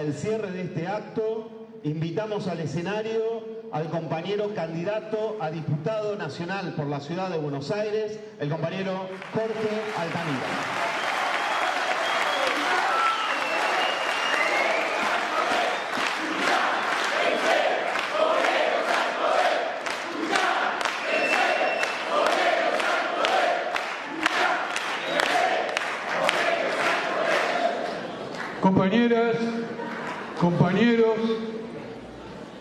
el cierre de este acto, invitamos al escenario al compañero candidato a diputado nacional por la ciudad de Buenos Aires, el compañero Jorge Altamira. Compañeras, compañeros,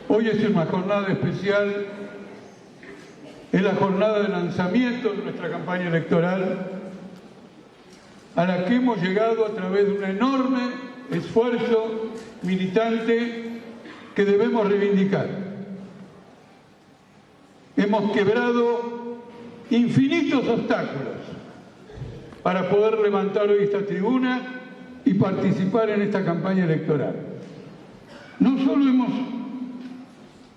hoy es una jornada especial, es la jornada de lanzamiento de nuestra campaña electoral, a la que hemos llegado a través de un enorme esfuerzo militante que debemos reivindicar. Hemos quebrado infinitos obstáculos para poder levantar hoy esta tribuna y participar en esta campaña electoral. No solo hemos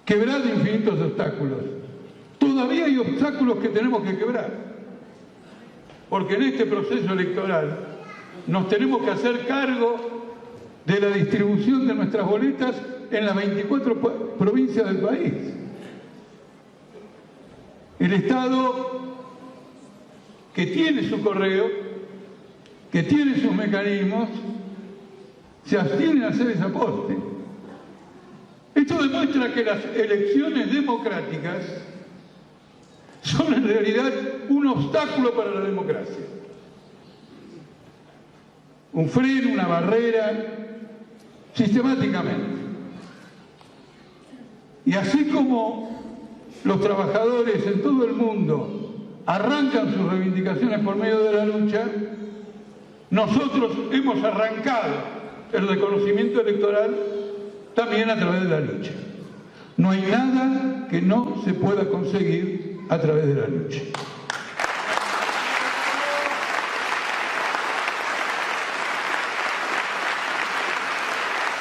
quebrado infinitos obstáculos, todavía hay obstáculos que tenemos que quebrar, porque en este proceso electoral nos tenemos que hacer cargo de la distribución de nuestras boletas en las 24 provincias del país. El Estado, que tiene su correo, que tiene sus mecanismos, se abstienen a hacer ese aporte. Esto demuestra que las elecciones democráticas son en realidad un obstáculo para la democracia. Un freno, una barrera, sistemáticamente. Y así como los trabajadores en todo el mundo arrancan sus reivindicaciones por medio de la lucha, nosotros hemos arrancado el reconocimiento electoral también a través de la lucha. No hay nada que no se pueda conseguir a través de la lucha.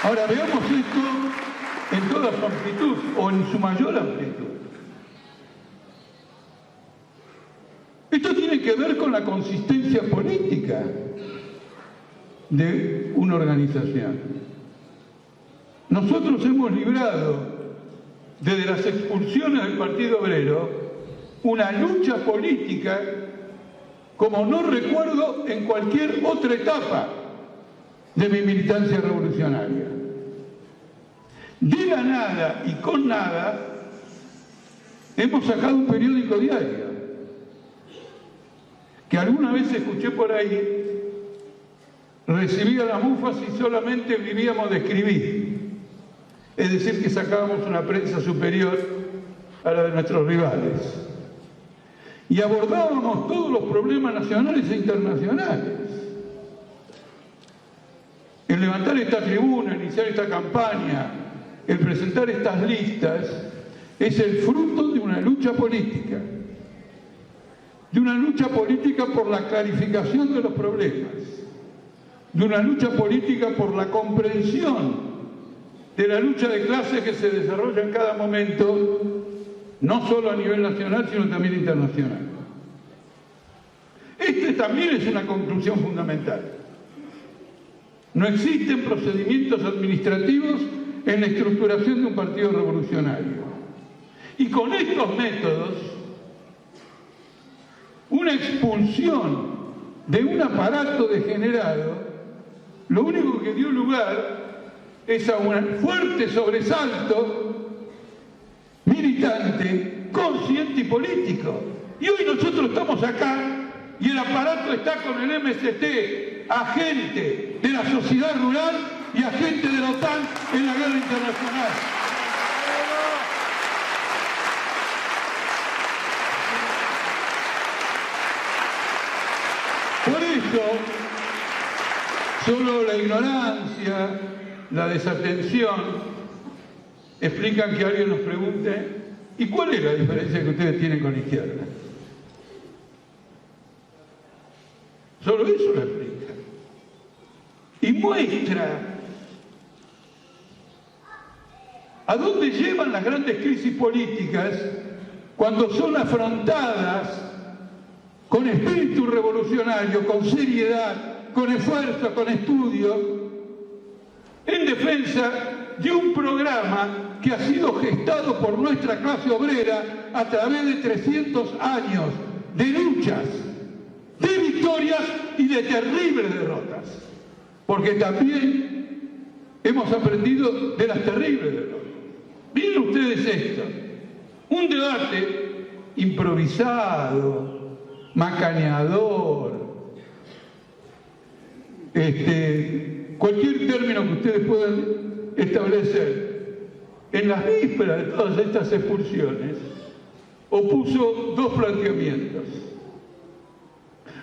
Ahora veamos esto en toda su amplitud o en su mayor amplitud. Esto tiene que ver con la consistencia política de una organización. Nosotros hemos librado, desde las expulsiones del Partido Obrero, una lucha política como no recuerdo en cualquier otra etapa de mi militancia revolucionaria. De la nada y con nada hemos sacado un periódico diario, que alguna vez escuché por ahí recibía las mufas y solamente vivíamos de escribir. Es decir, que sacábamos una prensa superior a la de nuestros rivales. Y abordábamos todos los problemas nacionales e internacionales. El levantar esta tribuna, iniciar esta campaña, el presentar estas listas, es el fruto de una lucha política. De una lucha política por la clarificación de los problemas. De una lucha política por la comprensión de la lucha de clases que se desarrolla en cada momento, no solo a nivel nacional, sino también internacional. Este también es una conclusión fundamental. No existen procedimientos administrativos en la estructuración de un partido revolucionario. Y con estos métodos, una expulsión de un aparato degenerado, lo único que dio lugar es a un fuerte sobresalto militante, consciente y político. Y hoy nosotros estamos acá y el aparato está con el MST, agente de la sociedad rural y agente de la OTAN en la guerra internacional. Por eso, solo la ignorancia, la desatención, explican que alguien nos pregunte, ¿y cuál es la diferencia que ustedes tienen con la izquierda? Solo eso lo explica. Y muestra a dónde llevan las grandes crisis políticas cuando son afrontadas con espíritu revolucionario, con seriedad, con esfuerzo, con estudio, en defensa de un programa que ha sido gestado por nuestra clase obrera a través de 300 años de luchas, de victorias y de terribles derrotas. Porque también hemos aprendido de las terribles derrotas. Miren ustedes esto, un debate improvisado, macaneador, cualquier término que ustedes puedan establecer. En las vísperas de todas estas expulsiones, opuso dos planteamientos.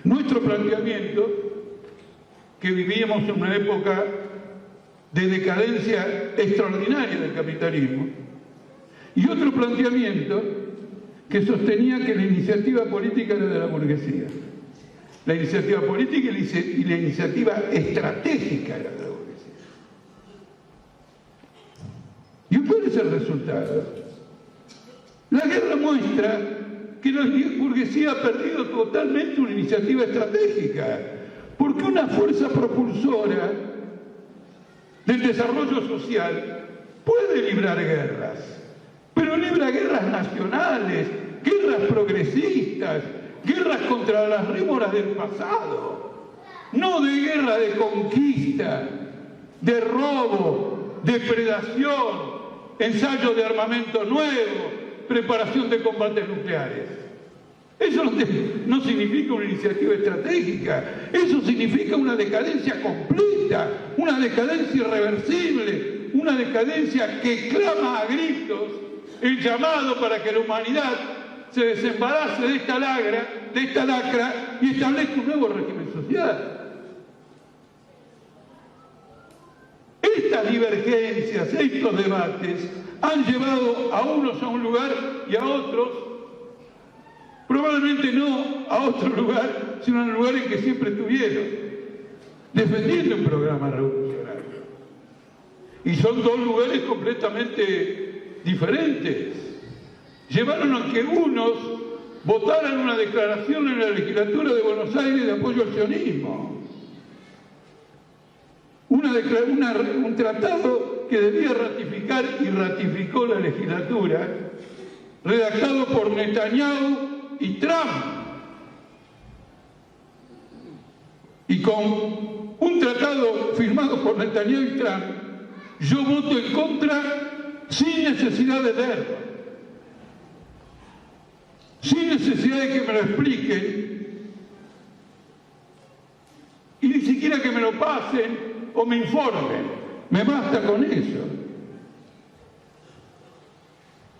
Nuestro planteamiento, que vivíamos en una época de decadencia extraordinaria del capitalismo, y otro planteamiento que sostenía que la iniciativa política era de la burguesía. La iniciativa política y la iniciativa estratégica era de la burguesía. ¿Y cuál es el resultado? La guerra muestra que la burguesía ha perdido totalmente una iniciativa estratégica, porque una fuerza propulsora del desarrollo social puede librar guerras, pero libra guerras nacionales, guerras progresistas, guerras contra las rémoras del pasado, no de guerra de conquista, de robo, depredación, ensayo de armamento nuevo, preparación de combates nucleares. Eso no significa una iniciativa estratégica, eso significa una decadencia completa, una decadencia irreversible, una decadencia que clama a gritos el llamado para que la humanidad se desembarace de esta lacra y establezca un nuevo régimen social. Estas divergencias, estos debates han llevado a unos a un lugar y a otros, probablemente no a otro lugar, sino a un lugar en que siempre estuvieron, defendiendo un programa revolucionario. Y son dos lugares completamente diferentes. Llevaron a que unos votaran una declaración en la legislatura de Buenos Aires de apoyo al sionismo. Un tratado que debía ratificar y ratificó la legislatura, redactado por Netanyahu y Trump. Y con un tratado firmado por Netanyahu y Trump, yo voto en contra sin necesidad de verlo, sin necesidad de que me lo expliquen y ni siquiera que me lo pasen o me informen, me basta con eso.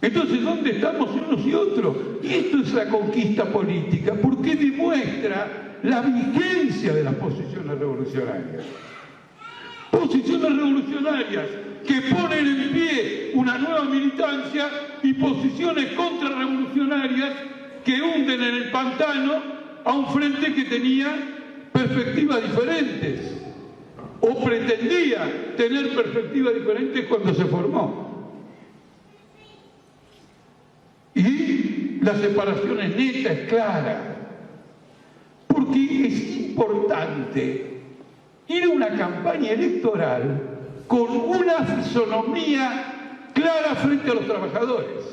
Entonces, ¿dónde estamos unos y otros? Y esto es la conquista política, porque demuestra la vigencia de las posiciones revolucionarias. Posiciones revolucionarias que ponen en pie una nueva militancia y posiciones contrarrevolucionarias que hunden en el pantano a un frente que tenía perspectivas diferentes o pretendía tener perspectivas diferentes cuando se formó. Y la separación es neta, es clara, porque es importante ir a una campaña electoral con una fisonomía clara frente a los trabajadores.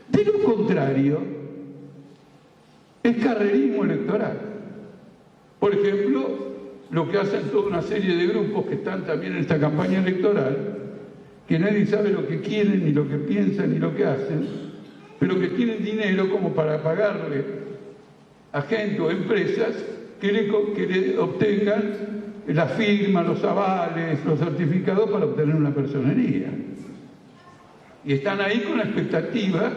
De lo contrario, es carrerismo electoral. Por ejemplo, lo que hacen toda una serie de grupos que están también en esta campaña electoral, que nadie sabe lo que quieren, ni lo que piensan, ni lo que hacen, pero que tienen dinero como para pagarle a gente o empresas que le obtengan la firma, los avales, los certificados para obtener una personería. Y están ahí con la expectativa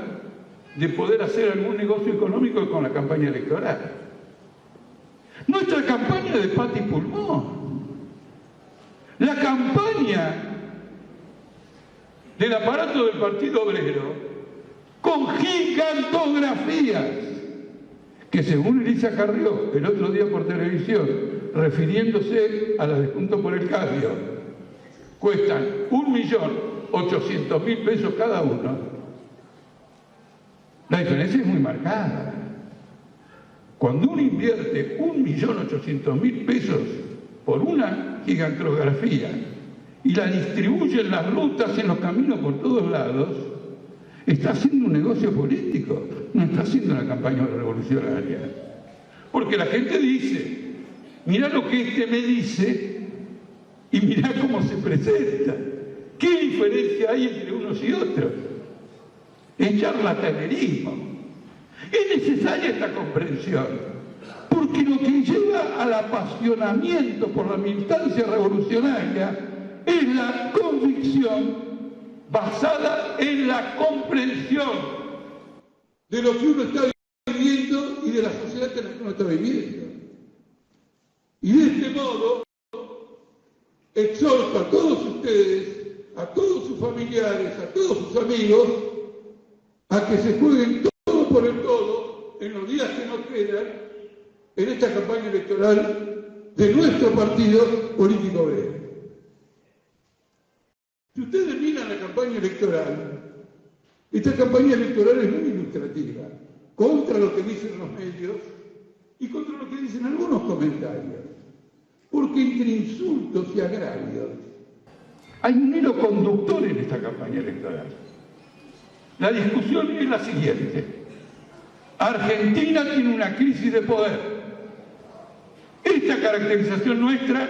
de poder hacer algún negocio económico con la campaña electoral. Nuestra campaña de pata y pulmón, la campaña del aparato del Partido Obrero, con gigantografías, que según Elisa Carrió el otro día por televisión, refiriéndose a las de Juntos por el Cambio, cuestan 1.800.000 pesos cada uno. La diferencia es muy marcada. Cuando uno invierte 1.800.000 pesos por una gigantografía y la distribuye en las rutas, en los caminos por todos lados, está haciendo un negocio político, no está haciendo una campaña revolucionaria. Porque la gente dice, mirá lo que este me dice y mirá cómo se presenta. ¿Qué diferencia hay entre unos y otros? Es charlatanerismo. Es necesaria esta comprensión, porque lo que lleva al apasionamiento por la militancia revolucionaria es la convicción basada en la comprensión de lo que uno está viviendo y de la sociedad en la que uno está viviendo. Y de este modo exhorto a todos ustedes, a todos sus familiares, a todos sus amigos, a que se jueguen todo por el todo en los días que nos quedan en esta campaña electoral de nuestro partido político obrero. Si ustedes miran la campaña electoral, esta campaña electoral es muy ilustrativa, contra lo que dicen los medios y contra lo que dicen algunos comentarios, porque entre insultos y agravios hay un hilo conductor en esta campaña electoral. La discusión es la siguiente: Argentina tiene una crisis de poder. Esta caracterización nuestra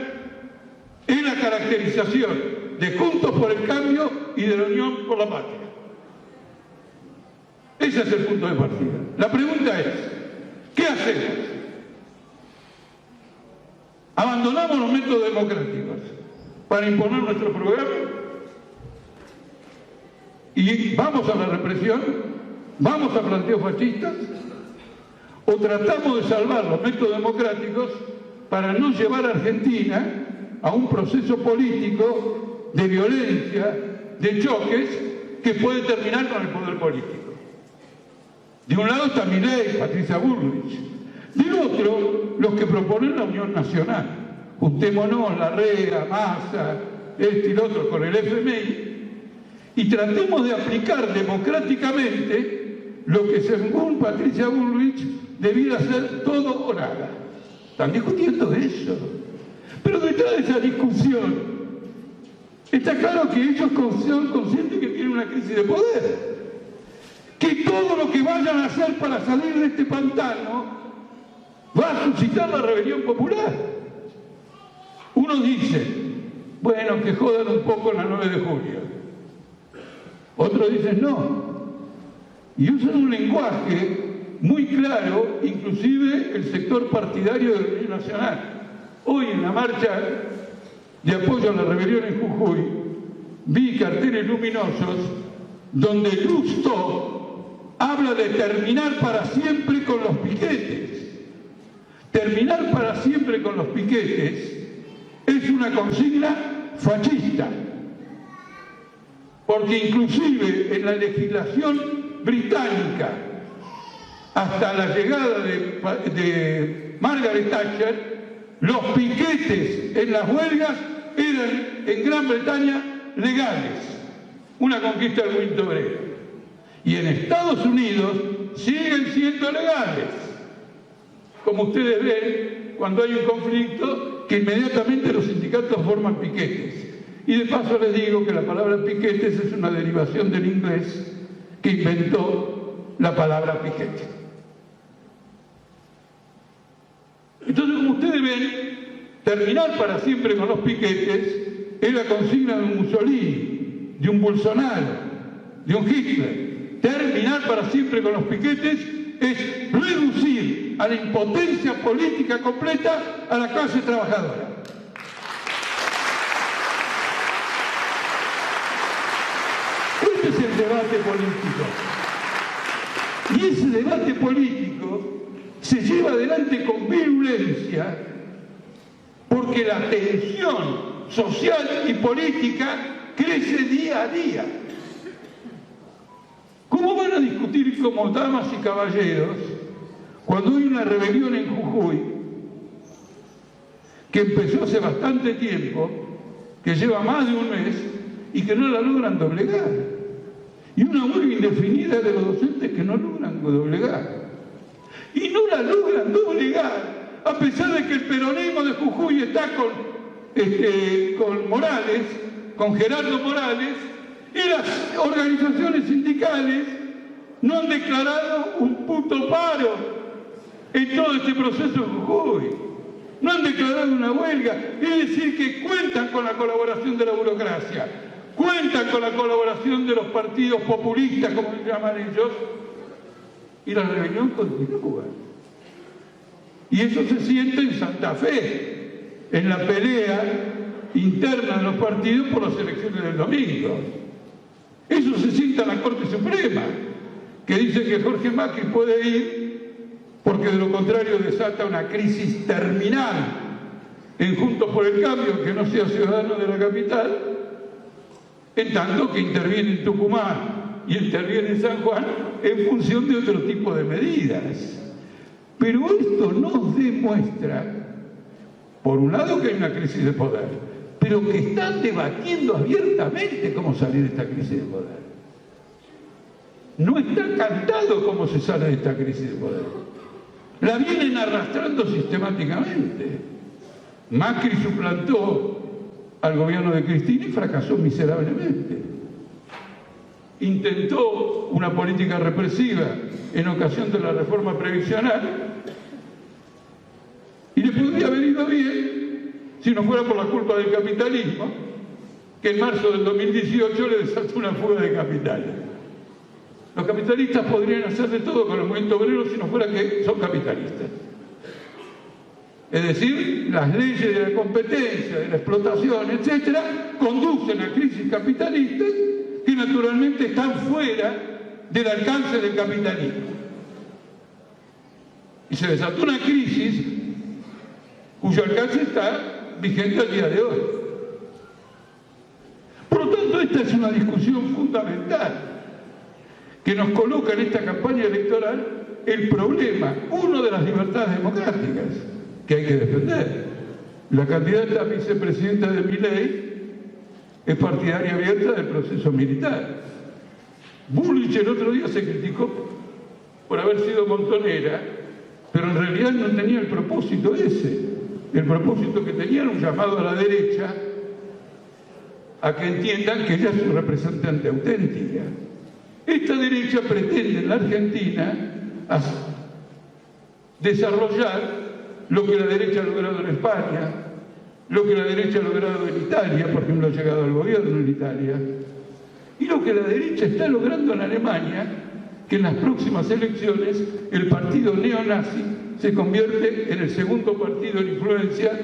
es la caracterización de Juntos por el Cambio y de la Unión por la Patria. Ese es el punto de partida. La pregunta es, ¿qué hacemos? ¿Abandonamos los métodos democráticos para imponer nuestro programa? ¿Y vamos a la represión? ¿Vamos a planteos fascistas? ¿O tratamos de salvar los métodos democráticos para no llevar a Argentina a un proceso político de violencia, de choques, que puede terminar con el poder político? De un lado está Milei, Patricia Bullrich. Del otro, los que proponen la Unión Nacional. Juntémonos, Larrea, Massa, este y el otro, con el FMI, y tratemos de aplicar democráticamente lo que según Patricia Bullrich debiera ser todo o nada. Están discutiendo eso. Pero detrás de esa discusión está claro que ellos son conscientes que tienen una crisis de poder. Que todo lo que vayan a hacer para salir de este pantano va a suscitar la rebelión popular. Uno dice, bueno, que jodan un poco en la 9 de julio. Otros dicen no. Y usan un lenguaje muy claro, inclusive el sector partidario de la Unión Nacional. Hoy en la marcha de apoyo a la rebelión en Jujuy, vi carteles luminosos donde Lustó habla de terminar para siempre con los piquetes. Terminar para siempre con los piquetes es una consigna fascista, porque inclusive en la legislación británica, hasta la llegada de Margaret Thatcher, los piquetes en las huelgas eran en Gran Bretaña legales, una conquista del movimiento obrero. Y en Estados Unidos siguen siendo legales. Como ustedes ven, cuando hay un conflicto, que inmediatamente los sindicatos forman piquetes. Y de paso les digo que la palabra piquetes es una derivación del inglés que inventó la palabra piquete. Entonces, como ustedes ven, terminar para siempre con los piquetes es la consigna de un Mussolini, de un Bolsonaro, de un Hitler. Terminar para siempre con los piquetes es reducir a la impotencia política completa a la clase trabajadora. Este es el debate político. Y ese debate político se lleva adelante con virulencia porque la tensión social y política crece día a día. ¿Cómo van a discutir como damas y caballeros cuando hay una rebelión en Jujuy que empezó hace bastante tiempo, que lleva más de un mes y que no la logran doblegar? Y una huelga indefinida de los docentes que no logran doblegar. Y no la logran doblegar a pesar de que el peronismo de Jujuy está con Morales con Gerardo Morales, y las organizaciones sindicales no han declarado un puto paro en todo este proceso de Jujuy. No han declarado una huelga. Es decir, que cuentan con la colaboración de la burocracia, cuentan con la colaboración de los partidos populistas, como se llaman ellos, y la rebelión continúa. Y eso se siente en Santa Fe, en la pelea interna de los partidos por las elecciones del domingo. Eso se siente en la Corte Suprema, que dice que Jorge Macri puede ir porque de lo contrario desata una crisis terminal en Juntos por el Cambio, que no sea ciudadano de la capital, en tanto que interviene en Tucumán y interviene en San Juan en función de otro tipo de medidas. Pero esto nos demuestra, por un lado, que hay una crisis de poder, pero que están debatiendo abiertamente cómo salir de esta crisis de poder. No está cantado cómo se sale de esta crisis de poder. La vienen arrastrando sistemáticamente. Macri suplantó al gobierno de Cristina y fracasó miserablemente. Intentó una política represiva en ocasión de la reforma previsional y le podría haber ido bien si no fuera por la culpa del capitalismo, que en marzo del 2018 le desató una fuga de capitales. Los capitalistas podrían hacer de todo con el movimiento obrero si no fuera que son capitalistas. Es decir, las leyes de la competencia, de la explotación, etcétera, conducen a crisis capitalistas que naturalmente están fuera del alcance del capitalismo. Y se desató una crisis cuyo alcance está vigente al día de hoy. Por lo tanto, esta es una discusión fundamental que nos coloca en esta campaña electoral el problema, uno de las libertades democráticas que hay que defender. La candidata a vicepresidenta de Milei es partidaria abierta del proceso militar. Bullrich el otro día se criticó por haber sido montonera, pero en realidad no tenía el propósito ese. El propósito que tenía era un llamado a la derecha a que entiendan que ella es su representante auténtica. Esta derecha pretende en la Argentina desarrollar lo que la derecha ha logrado en España, lo que la derecha ha logrado en Italia, por ejemplo, ha llegado al gobierno en Italia, y lo que la derecha está logrando en Alemania, que en las próximas elecciones el partido neonazi se convierte en el segundo partido en influencia,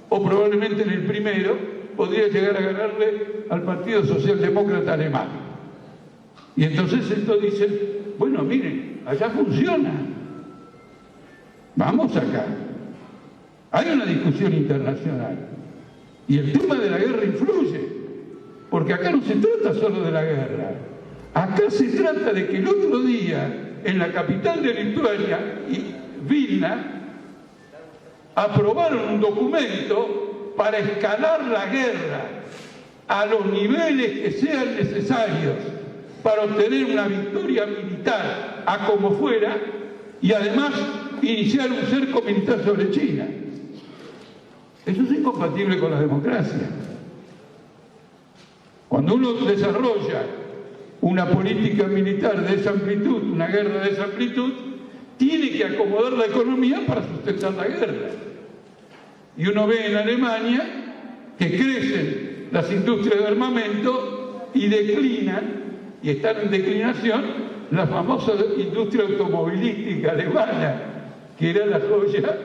o probablemente en el primero, podría llegar a ganarle al Partido Socialdemócrata Alemán. Y entonces esto dice, bueno, miren, allá funciona, vamos acá. Hay una discusión internacional y el tema de la guerra influye, porque acá no se trata solo de la guerra, acá se trata de que el otro día en la capital de Lituania, Vilna, aprobaron un documento para escalar la guerra a los niveles que sean necesarios para obtener una victoria militar a como fuera y además iniciar un cerco militar sobre China. Eso es incompatible con la democracia. Cuando uno desarrolla una política militar de esa amplitud, una guerra de esa amplitud, tiene que acomodar la economía para sustentar la guerra. Y uno ve en Alemania que crecen las industrias de armamento y declinan, y están en declinación, la famosa industria automovilística alemana, que era la joya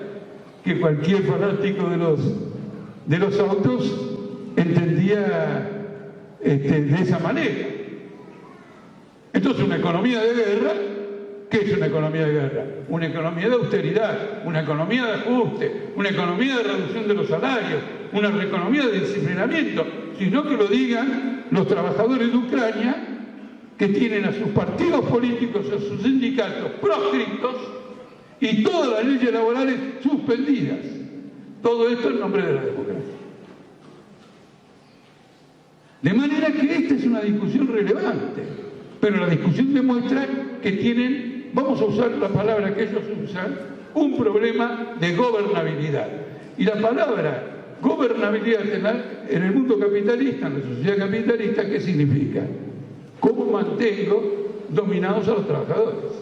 que cualquier fanático de los autos entendía de esa manera. Entonces, una economía de guerra, ¿qué es una economía de guerra? Una economía de austeridad, una economía de ajuste, una economía de reducción de los salarios, una economía de disciplinamiento, sino que lo digan los trabajadores de Ucrania, que tienen a sus partidos políticos, a sus sindicatos proscriptos y todas las leyes laborales suspendidas. Todo esto en nombre de la democracia. De manera que esta es una discusión relevante, pero la discusión demuestra que tienen, vamos a usar la palabra que ellos usan, un problema de gobernabilidad. Y la palabra gobernabilidad en el mundo capitalista, en la sociedad capitalista, ¿qué significa? ¿Cómo mantengo dominados a los trabajadores?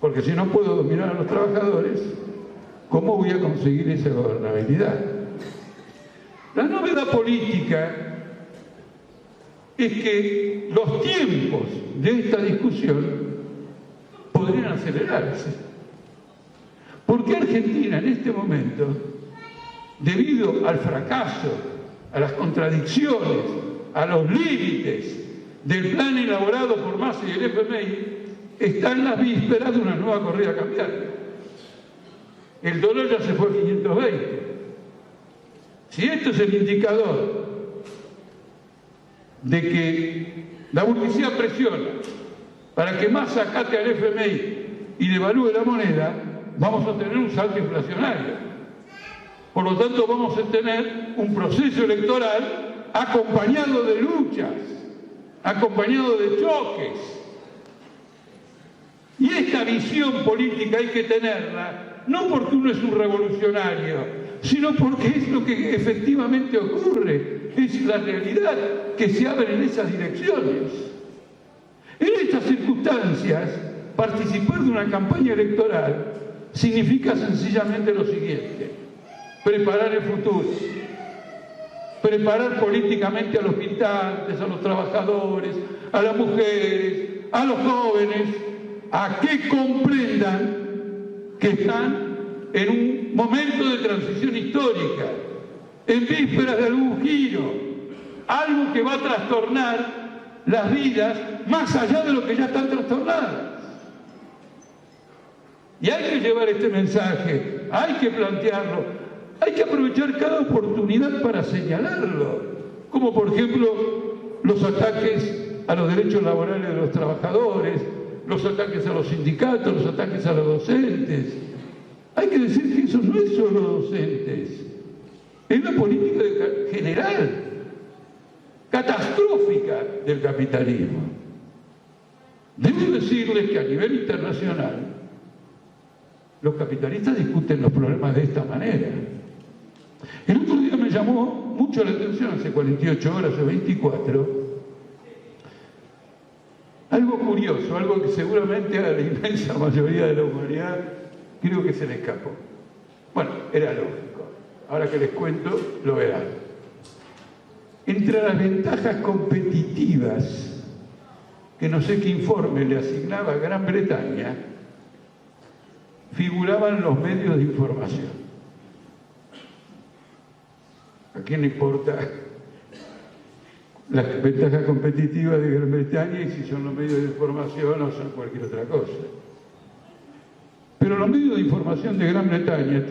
Porque si no puedo dominar a los trabajadores, ¿cómo voy a conseguir esa gobernabilidad? La novedad política es que los tiempos de esta discusión podrían acelerarse. Porque Argentina en este momento, debido al fracaso, a las contradicciones, a los límites del plan elaborado por Massa y el FMI, está en las vísperas de una nueva corrida cambiaria. El dólar ya se fue a 520. Si esto es el indicador de que la burguesía presiona para que Massa acate al FMI y devalúe la moneda, vamos a tener un salto inflacionario. Por lo tanto, vamos a tener un proceso electoral acompañado de luchas, acompañado de choques. Y esta visión política hay que tenerla, no porque uno es un revolucionario, sino porque es lo que efectivamente ocurre, es la realidad que se abre en esas direcciones. En estas circunstancias, participar de una campaña electoral significa sencillamente lo siguiente: preparar el futuro, preparar políticamente a los militantes, a los trabajadores, a las mujeres, a los jóvenes, a que comprendan que están en un momento de transición histórica, en vísperas de algún giro, algo que va a trastornar las vidas más allá de lo que ya están trastornadas. Y hay que llevar este mensaje, hay que plantearlo, hay que aprovechar cada oportunidad para señalarlo, como por ejemplo los ataques a los derechos laborales de los trabajadores, los ataques a los sindicatos, los ataques a los docentes. Hay que decir que eso no es solo docentes, es la política general, catastrófica del capitalismo. Debo decirles que a nivel internacional los capitalistas discuten los problemas de esta manera. El otro día me llamó mucho la atención, hace 48 horas o 24, algo curioso, algo que seguramente a la inmensa mayoría de la humanidad creo que se le escapó. Bueno, era lógico. Ahora que les cuento, lo verán. Entre las ventajas competitivas que no sé qué informe le asignaba a Gran Bretaña, figuraban los medios de información. ¿A quién le importa las ventajas competitivas de Gran Bretaña y si son los medios de información o son cualquier otra cosa? Pero los medios de información de Gran Bretaña,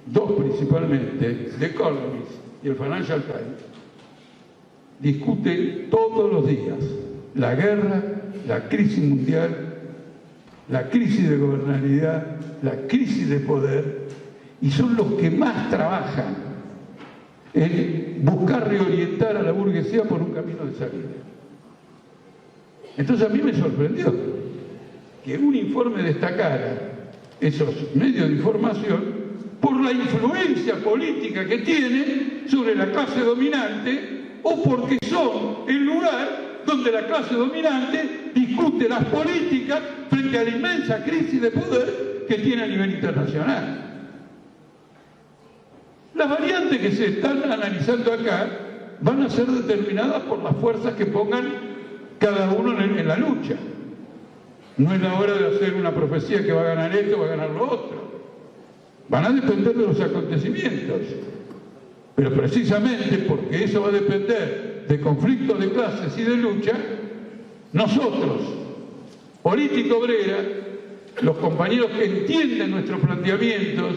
dos principalmente, The Economist y el Financial Times, discuten todos los días la guerra, la crisis mundial, la crisis de gobernabilidad, la crisis de poder, y son los que más trabajan en buscar reorientar a la burguesía por un camino de salida. Entonces a mí me sorprendió que un informe destacara esos medios de información por la influencia política que tienen sobre la clase dominante, o porque son el lugar donde la clase dominante discute las políticas frente a la inmensa crisis de poder que tiene a nivel internacional. Las variantes que se están analizando acá van a ser determinadas por las fuerzas que pongan cada uno en la lucha. No es la hora de hacer una profecía que va a ganar esto o va a ganar lo otro. Van a depender de los acontecimientos. Pero precisamente porque eso va a depender de conflictos de clases y de lucha, nosotros, política obrera, los compañeros que entienden nuestros planteamientos,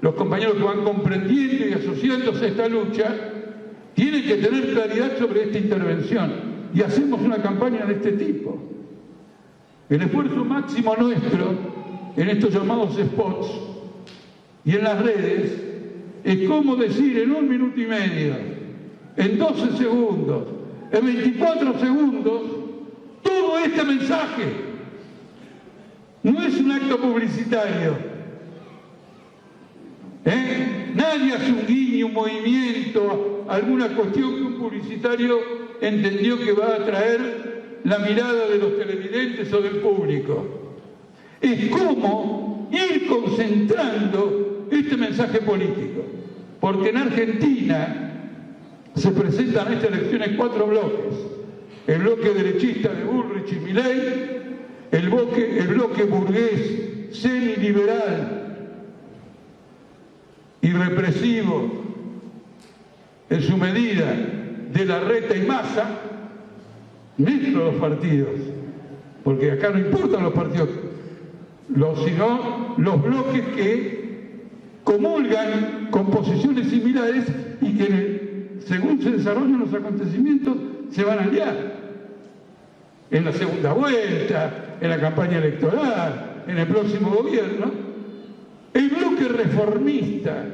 los compañeros que van comprendiendo y asociándose a esta lucha, tienen que tener claridad sobre esta intervención. Y hacemos una campaña de este tipo. El esfuerzo máximo nuestro en estos llamados spots y en las redes es cómo decir en 1 minuto y medio, en 12 segundos, en 24 segundos, todo este mensaje. No es un acto publicitario. Nadie hace un guiño mitin, un movimiento, alguna cuestión que un publicitario entendió que va a atraer la mirada de los televidentes o del público. Es cómo ir concentrando este mensaje político. Porque en Argentina se presentan en estas elecciones 4 bloques. El bloque derechista de Bullrich y Milei, el bloque burgués, semiliberal y represivo en su medida de Larreta y Massa, mezclo los partidos, porque acá no importan los partidos, sino los bloques que comulgan con posiciones similares y que según se desarrollan los acontecimientos se van a aliar en la segunda vuelta, en la campaña electoral, en el próximo gobierno. El bloque reformista,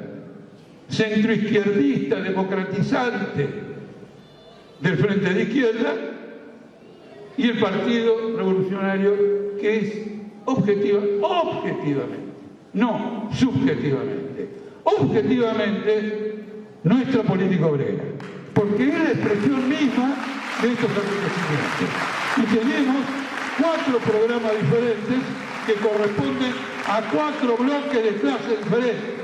centroizquierdista, democratizante del Frente de Izquierda y el Partido Revolucionario, que es objetivamente, no subjetivamente, objetivamente nuestra política obrera, porque es la expresión misma de estos acontecimientos. Y tenemos 4 programas diferentes que corresponden a 4 bloques de clase diferentes.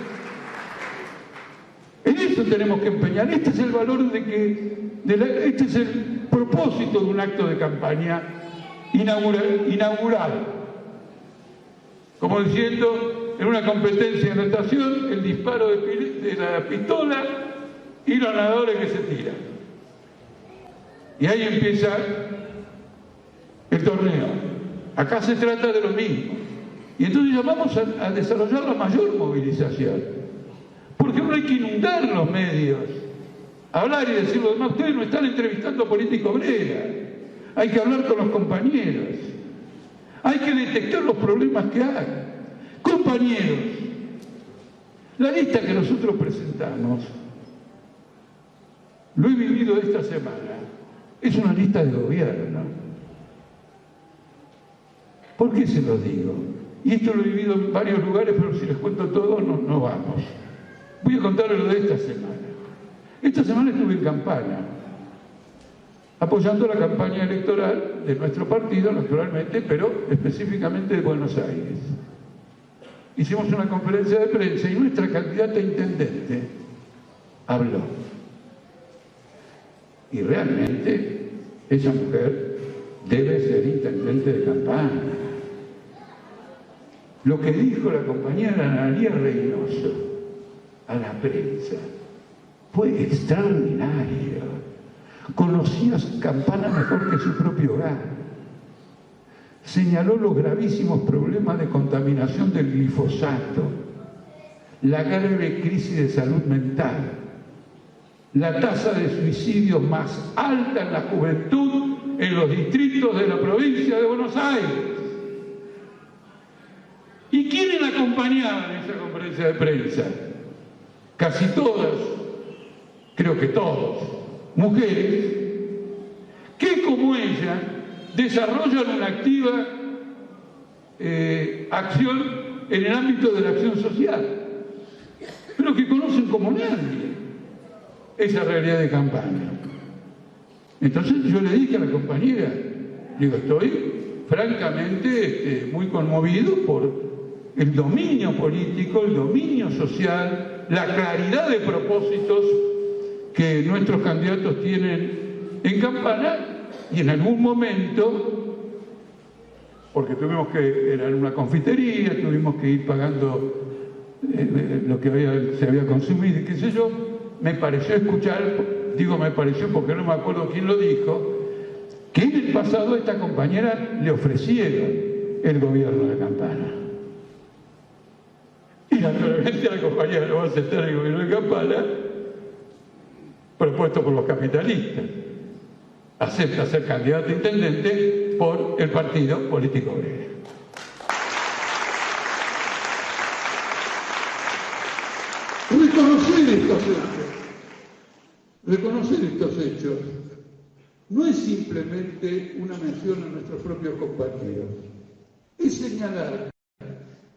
En eso tenemos que empeñar. Este es el valor este es el propósito de un acto de campaña inaugural. Como diciendo, en una competencia de natación, el disparo de la pistola y los nadadores que se tiran. Y ahí empieza el torneo. Acá se trata de lo mismo. Y entonces ya vamos a desarrollar la mayor movilización. Porque no hay que inundar los medios, hablar y decir lo demás. Ustedes no están entrevistando a política obrera. Hay que hablar con los compañeros. Hay que detectar los problemas que hay. Compañeros, la lista que nosotros presentamos, lo he vivido esta semana, es una lista de gobierno. ¿Por qué se lo digo? Y esto lo he vivido en varios lugares, pero si les cuento todo, no vamos. Voy a contarles lo de esta semana. Esta semana estuve en Campana, apoyando la campaña electoral de nuestro partido, naturalmente, pero específicamente de Buenos Aires. Hicimos una conferencia de prensa y nuestra candidata a intendente habló. Y realmente esa mujer debe ser intendente de Campana. Lo que dijo la compañera Analía Reynoso a la prensa fue extraordinario. Conocía Campana mejor que su propio hogar. Señaló los gravísimos problemas de contaminación del glifosato, la grave crisis de salud mental, la tasa de suicidios más alta en la juventud en los distritos de la provincia de Buenos Aires. ¿Y quiénes la acompañaban en esa conferencia de prensa? Casi todas, creo que todos, mujeres que como ella desarrollan una activa acción en el ámbito de la acción social, pero que conocen como nadie esa realidad de Campana. Entonces yo le dije a la compañera, digo, estoy francamente muy conmovido por el dominio político, el dominio social, la claridad de propósitos que nuestros candidatos tienen en Campana, y en algún momento, porque tuvimos que, era en una confitería, tuvimos que ir pagando lo que se había consumido y qué sé yo, me pareció escuchar, digo me pareció porque no me acuerdo quién lo dijo, que en el pasado a esta compañera le ofrecieron el gobierno de Campana. Y naturalmente la compañera no va a aceptar el gobierno de Campana, propuesto por los capitalistas. Acepta ser candidato a intendente por el Partido Político Obrero. Reconocer estos hechos no es simplemente una mención a nuestros propios compañeros, es señalar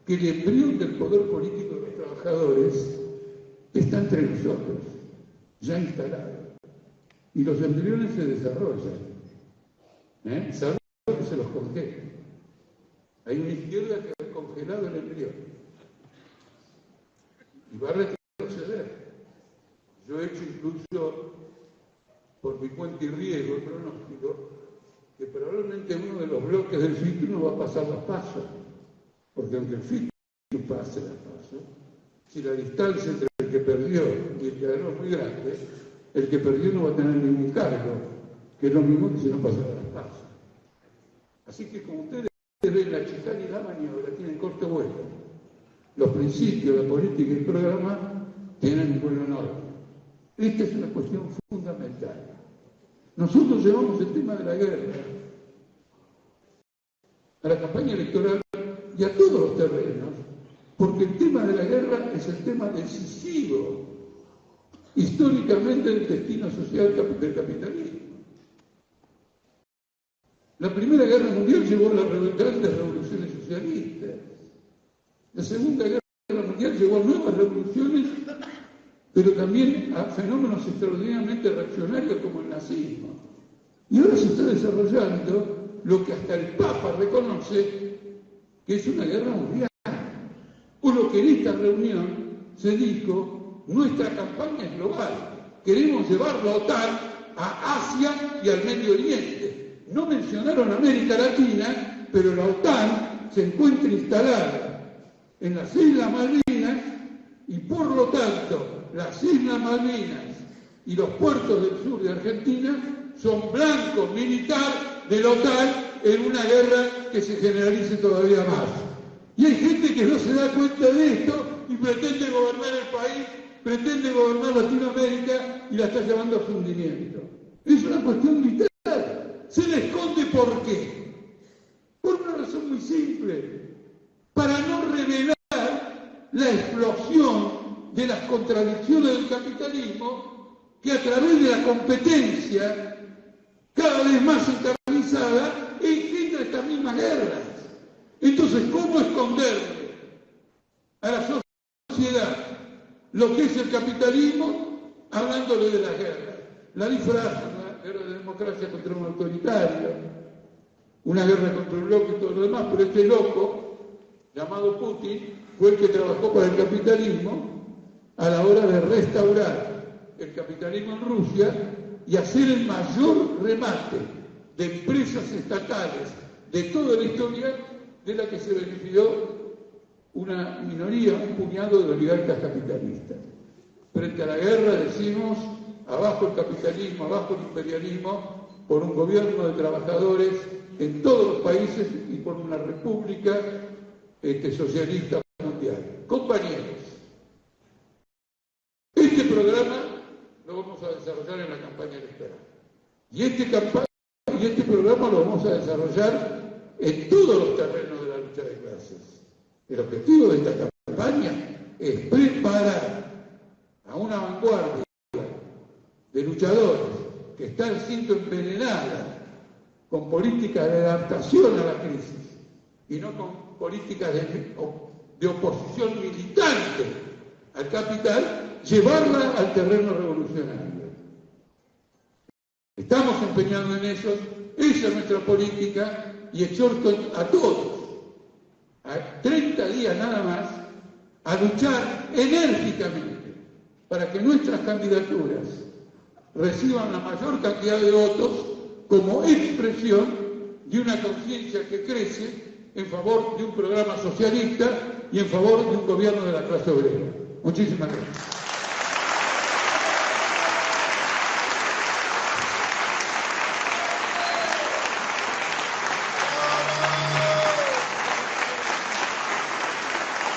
que el embrión del poder político de los trabajadores está entre nosotros, ya instalado. Y los embriones se desarrollan. Salvo que se los congelen. Hay una izquierda que ha congelado el embrión. Y va a retroceder. Yo he hecho incluso, por mi cuenta y riesgo, el pronóstico, que probablemente uno de los bloques del FITU no va a pasar los pasos. Porque aunque el FITU pase los pasos, si la distancia entre el que perdió y el que ganó es muy grande, el que perdió no va a tener ningún cargo, que es lo mismo que si no pasara los pasos. Así que como ustedes ven, la chicana y la maniobra tienen corto vuelo. Los principios, la política y el programa tienen un vuelo enorme. Esta es una cuestión fundamental. Nosotros llevamos el tema de la guerra a la campaña electoral y a todos los terrenos, porque el tema de la guerra es el tema decisivo históricamente del destino social del capitalismo. La Primera Guerra Mundial llevó a las grandes revoluciones socialistas. La Segunda Guerra Mundial llevó a nuevas revoluciones, pero también a fenómenos extraordinariamente reaccionarios como el nazismo. Y ahora se está desarrollando lo que hasta el Papa reconoce que es una guerra mundial. Por lo que en esta reunión se dijo, nuestra campaña es global. Queremos llevar la OTAN a Asia y al Medio Oriente. No mencionaron América Latina, pero la OTAN se encuentra instalada en las Islas Malvinas y por lo tanto las Islas Malvinas y los puertos del sur de Argentina son blanco militar de la OTAN en una guerra que se generalice todavía más. Y hay gente que no se da cuenta de esto y pretende gobernar el país, pretende gobernar Latinoamérica y la está llevando a su hundimiento. Es una cuestión vital. Se le esconde ¿por qué? Por una razón muy simple. Para no revelar la explosión de las contradicciones del capitalismo que a través de la competencia cada vez más encarnizada engendra estas mismas guerras. Entonces, ¿cómo esconderle a la sociedad lo que es el capitalismo hablándole de las guerras? La disfraza, una guerra de democracia contra un autoritario, una guerra contra un loco y todo lo demás, pero este loco, llamado Putin, fue el que trabajó para el capitalismo a la hora de restaurar el capitalismo en Rusia y hacer el mayor remate de empresas estatales de toda la historia de la que se benefició una minoría, un puñado de oligarcas capitalistas. Frente a la guerra decimos, abajo el capitalismo, abajo el imperialismo, por un gobierno de trabajadores en todos los países y por una república socialista mundial. Compañeros, este programa lo vamos a desarrollar en la campaña electoral. Y este programa lo vamos a desarrollar en todos los terrenos de la lucha de clases. El objetivo de esta campaña es preparar a una vanguardia de luchadores que están siendo envenenadas con políticas de adaptación a la crisis y no con políticas de oposición militante al capital, llevarla al terreno revolucionario. Estamos empeñados en eso, esa es nuestra política y exhorto a todos, a 30 días nada más, a luchar enérgicamente para que nuestras candidaturas reciban la mayor cantidad de votos como expresión de una conciencia que crece en favor de un programa socialista y en favor de un gobierno de la clase obrera. Muchísimas gracias.